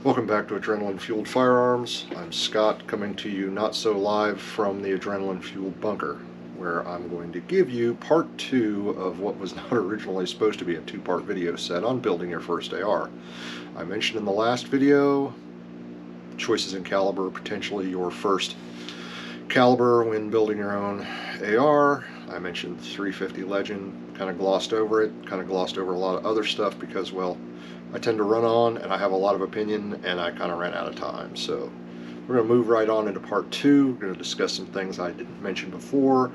Welcome back to Adrenaline Fueled Firearms. I'm Scott, coming to you not so live from the Adrenaline Fueled Bunker, where I'm going to give you part 2 of what was not originally supposed to be a 2-part video set on building your first AR. I mentioned in the last video choices in caliber, potentially your first caliber when building your own AR. I mentioned 350 Legend, kind of glossed over it, kind of glossed over a lot of other stuff because, well, I tend to run on and I have a lot of opinion and I kind of ran out of time. So we're going to move right on into part 2. We're going to discuss some things I didn't mention before,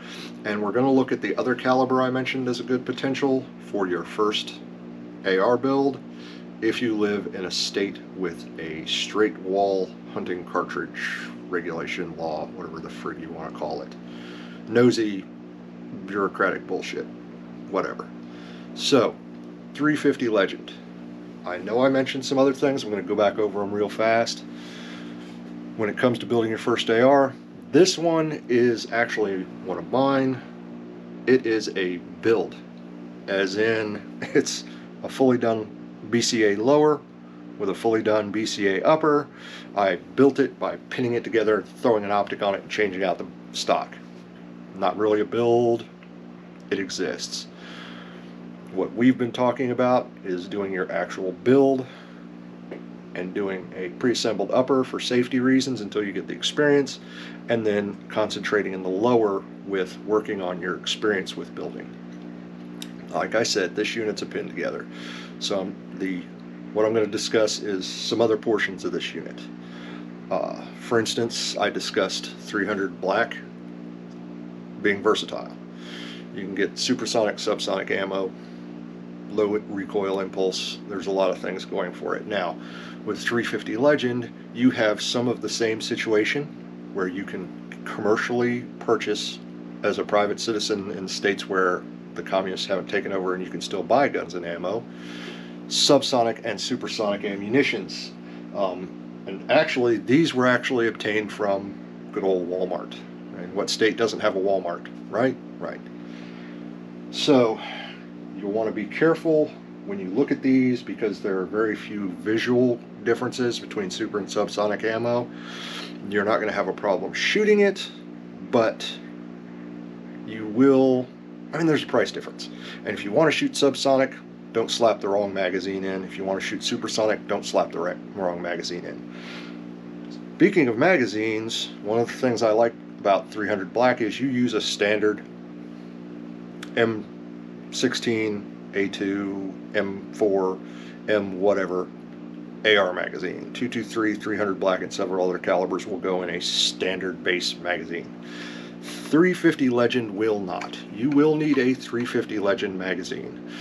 and we're going to look at the other caliber I mentioned as a good potential for your first AR build if you live in a state with a straight wall hunting cartridge regulation law, whatever the frig you want to call it. Nosy, bureaucratic bullshit, whatever. So, 350 Legend. I know I mentioned some other things. I'm going to go back over them real fast. When it comes to building your first AR, this one is actually one of mine. It is a build, as in it's a fully done BCA lower with a fully done BCA upper. I built it by pinning it together, throwing an optic on it, and changing out the stock. Not really a build, it exists. What we've been talking about is doing your actual build and doing a pre-assembled upper for safety reasons until you get the experience, and then concentrating in the lower with working on your experience with building. Like I said, this unit's a pin together. So what I'm going to discuss is some other portions of this unit. For instance, I discussed 300 black being versatile. You can get supersonic, subsonic ammo, low recoil impulse. There's a lot of things going for it. Now, with 350 Legend, you have some of the same situation where you can commercially purchase as a private citizen in states where the communists haven't taken over and you can still buy guns and ammo, subsonic and supersonic ammunitions. And actually, these were actually obtained from good old Walmart. Right? What state doesn't have a Walmart, right? Right. So you'll want to be careful when you look at these because there are very few visual differences between super and subsonic ammo. You're not going to have a problem shooting it, but you will. I mean, there's a price difference. And if you want to shoot subsonic, don't slap the wrong magazine in. If you want to shoot supersonic, don't slap the wrong magazine in. Speaking of magazines, one of the things I like about 300 Black is you use a standard M16, A2, M4, M whatever AR magazine. 223, 300 Black, and several other calibers will go in a standard base magazine. 350 Legend will not. You will need a 350 Legend magazine.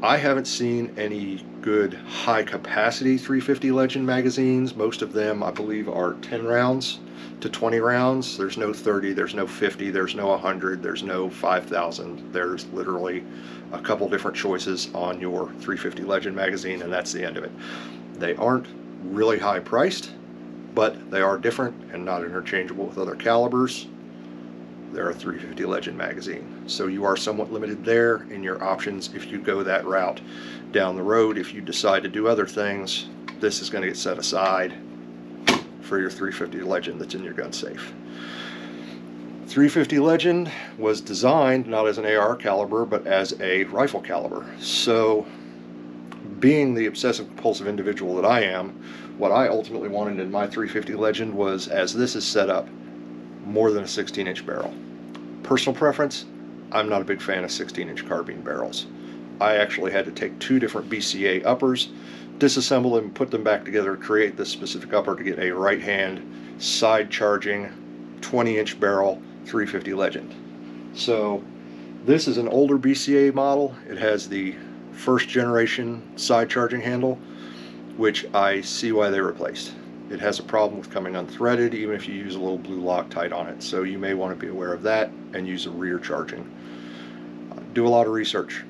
I haven't seen any good high capacity 350 Legend magazines. Most of them, I believe, are 10 rounds to 20 rounds. There's no 30, there's no 50, there's no 100, there's no 5,000. There's literally a couple different choices on your 350 Legend magazine, and that's the end of it. They aren't really high priced, but they are different and not interchangeable with other calibers. They're a 350 Legend magazine. So you are somewhat limited there in your options if you go that route. Down the road, if you decide to do other things, this is going to get set aside for your 350 Legend that's in your gun safe. 350 Legend was designed not as an AR caliber, but as a rifle caliber. So, being the obsessive compulsive individual that I am, what I ultimately wanted in my 350 Legend was, as this is set up, more than a 16-inch barrel. Personal preference, I'm not a big fan of 16-inch carbine barrels. I actually had to take 2 different BCA uppers, disassemble them, put them back together to create this specific upper to get a right-hand side-charging 20-inch barrel 350 Legend. So this is an older BCA model. It has the first generation side-charging handle, which I see why they replaced. It has a problem with coming unthreaded even if you use a little blue Loctite on it, so you may want to be aware of that and use a rear charging. Do a lot of research.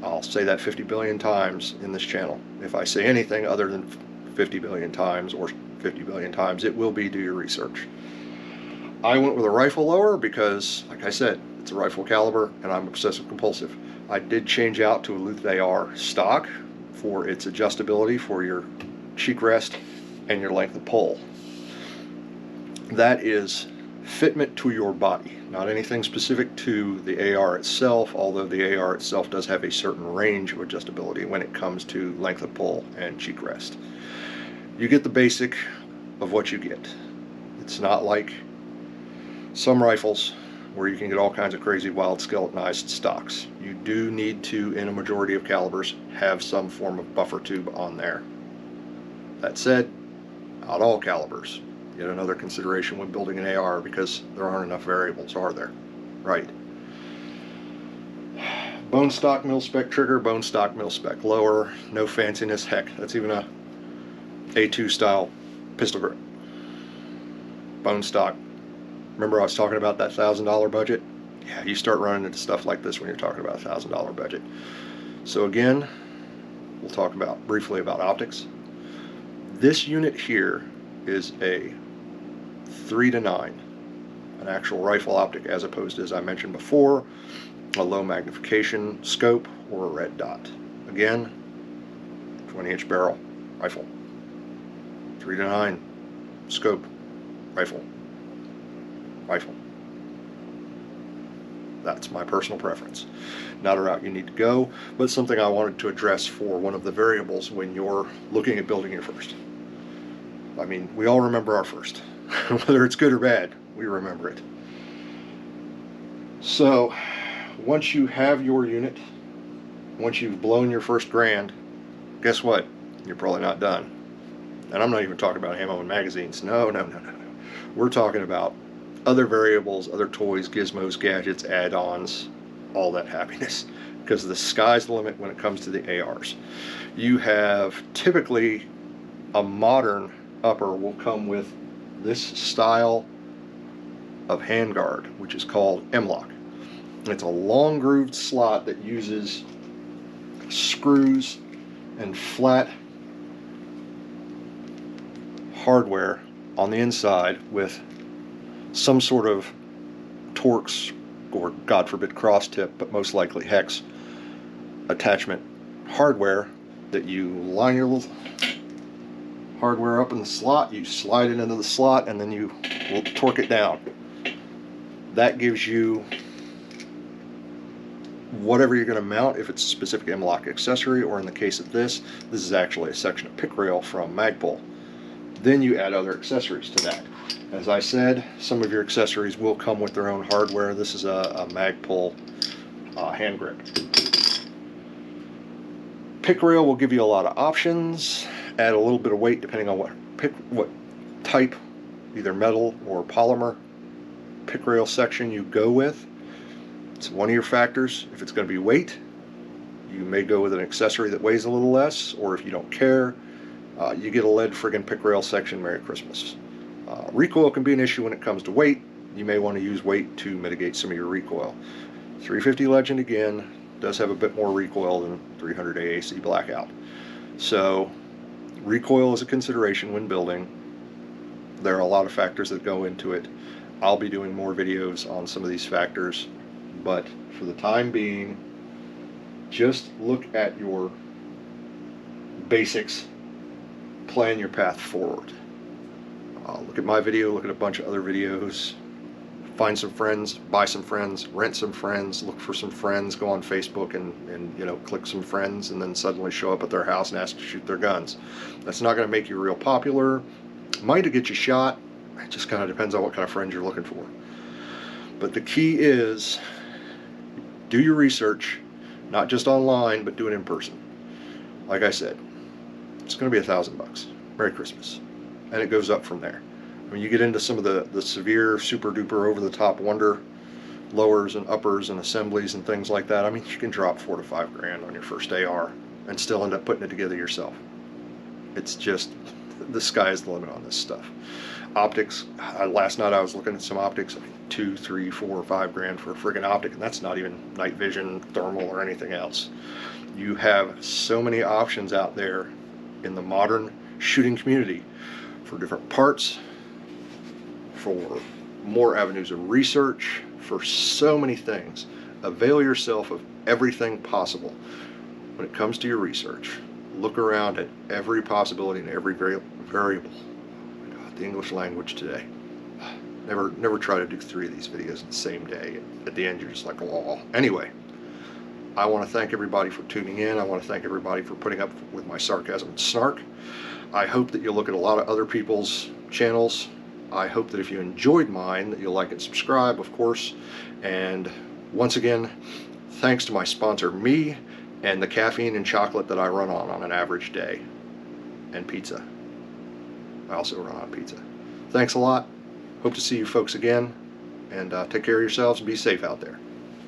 I'll say that 50 billion times in this channel. If I say anything other than 50 billion times or 50 billion times, it will be do your research. I went with a rifle lower because, like I said, it's a rifle caliber and I'm obsessive compulsive. I did change out to a Luth AR stock for its adjustability for your cheek rest, and your length of pull. That is fitment to your body, not anything specific to the AR itself, although the AR itself does have a certain range of adjustability when it comes to length of pull and cheek rest. You get the basic of what you get. It's not like some rifles where you can get all kinds of crazy wild skeletonized stocks. You do need to, in a majority of calibers, have some form of buffer tube on there. That said, not all calibers. Yet another consideration when building an AR, because there aren't enough variables, are there? Right. Bone stock mil-spec trigger, bone stock mil-spec lower, no fanciness. Heck, that's even a A2 style pistol grip. Bone stock. Remember I was talking about that $1,000 budget? Yeah, you start running into stuff like this when you're talking about a $1,000 budget. So again, we'll talk briefly about optics. This unit here is a 3:9, an actual rifle optic, as opposed to, as I mentioned before, a low magnification scope or a red dot. Again, 20-inch barrel rifle, 3:9 scope rifle. That's my personal preference. Not a route you need to go, but something I wanted to address for one of the variables when you're looking at building your first. I mean, we all remember our first. Whether it's good or bad, we remember it. So, once you have your unit, once you've blown your first grand, guess what? You're probably not done. And I'm not even talking about ammo and magazines. No. We're talking about other variables, other toys, gizmos, gadgets, add-ons, all that happiness. Because the sky's the limit when it comes to the ARs. You have typically a modern upper will come with this style of handguard, which is called M-lock. It's a long grooved slot that uses screws and flat hardware on the inside with some sort of Torx or, God forbid, cross tip, but most likely hex attachment hardware that you line your little hardware up in the slot, you slide it into the slot, and then you will torque it down. That gives you whatever you're going to mount, if it's a specific M-lock accessory, or in the case of this is actually a section of pick rail from Magpul. Then you add other accessories to that. As I said, some of your accessories will come with their own hardware. This is a Magpul hand grip. Pick rail will give you a lot of options. Add a little bit of weight depending on what type, either metal or polymer pick rail section you go with. It's one of your factors. If it's going to be weight, you may go with an accessory that weighs a little less, or if you don't care, you get a lead friggin' pick rail section. Merry Christmas. Recoil can be an issue when it comes to weight. You may want to use weight to mitigate some of your recoil. 350 Legend, again, does have a bit more recoil than 300 AAC Blackout. So recoil is a consideration when building. There are a lot of factors that go into it. I'll be doing more videos on some of these factors, but for the time being, just look at your basics, plan your path forward. Look at my video, look at a bunch of other videos, find some friends, buy some friends, rent some friends, look for some friends, go on Facebook and click some friends, and then suddenly show up at their house and ask to shoot their guns. That's not going to make you real popular. Might get you shot. It just kind of depends on what kind of friends you're looking for. But the key is, do your research, not just online, but do it in person. Like I said, it's going to be $1,000. Merry Christmas. And it goes up from there. I mean, you get into some of the severe, super duper, over the top wonder lowers and uppers and assemblies and things like that. I mean, you can drop $4 to $5 grand on your first AR and still end up putting it together yourself. It's just, the sky is the limit on this stuff. Optics, last night I was looking at some optics. I mean, 2, 3, 4, or 5 grand for a friggin' optic, and that's not even night vision, thermal, or anything else. You have so many options out there in the modern shooting community for different parts, for more avenues of research, for so many things. Avail yourself of everything possible when it comes to your research. look around at every possibility and every variable. God, the English language today. Never try to do 3 of these videos in the same day. At the end, you're just like, oh. Anyway, I want to thank everybody for tuning in. I want to thank everybody for putting up with my sarcasm and snark. I hope that you'll look at a lot of other people's channels. I hope that if you enjoyed mine, that you'll like and subscribe, of course. And once again, thanks to my sponsor, me, and the caffeine and chocolate that I run on an average day. And pizza. I also run on pizza. Thanks a lot. Hope to see you folks again. And take care of yourselves and be safe out there.